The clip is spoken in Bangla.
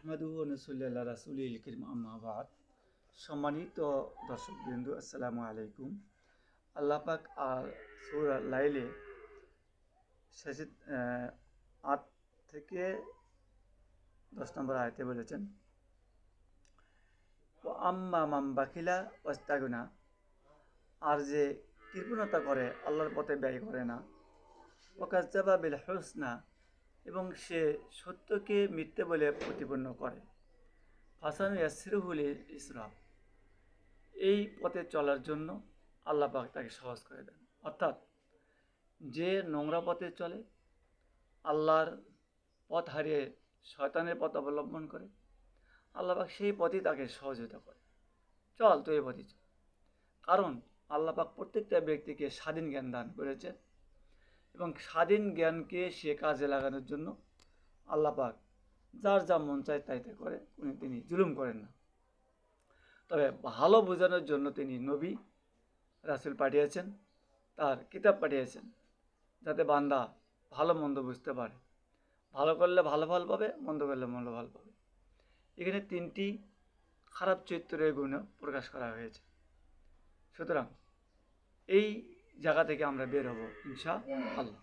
নাহমাদুহু ওয়া নুসাল্লি আলা রাসূলিল কারীম আম্মা বাদ। সম্মানিত দর্শকবৃন্দ, আসসালামু আলাইকুম। আল্লাহ পাক সূরা লাইলে শেষে ৮ থেকে ১০ নম্বর আয়াতে বলেছেন, ওয়া আম্মা মান বাখিলা ওয়াস্তাগনা, আর যে কৃপণতা করে, আল্লাহর পথে ব্যয় করে না, ওয়া কাজ্জাবা বিল হুসনা, এবং সে সত্যকে মিথ্যে বলে প্রতিপন্ন করে, ফাসানু ইয়াসসিরুহু লিল ইসরা, এই পথে চলার জন্য আল্লাহ পাক তাকে সহজ করে দেন। অর্থাৎ যে নোংরা পথে চলে, আল্লাহর পথ হারিয়ে শয়তানের পথ অবলম্বন করে, আল্লাহ পাক সেই পথেই তাকে সহযোগিতা করে, চল তুই এই পথে চল। কারণ আল্লাহ পাক প্রত্যেকটা ব্যক্তিকে স্বাধীন জ্ঞান দান করেছে, এবং স্বাধীন জ্ঞানকে সে কাজে লাগানোর জন্য আল্লাহ পাক যার যা মন চায় তাই তাই করে, তিনি জুলুম করেন না। তবে ভালো বোঝানোর জন্য তিনি নবী রাসূল পাঠিয়েছেন, তার কিতাব পাঠিয়েছেন, যাতে বান্দা ভালো মন্দ বুঝতে পারে, ভালো করলে ভালো ফল পাবে, মন্দ করলে মন্দ ফল পাবে। এখানে 3টি খারাপ চরিত্রের গুণ প্রকাশ করা হয়েছে। সুতরাং এই জায়গা থেকে আমরা বের হব ইনশাআল্লাহ।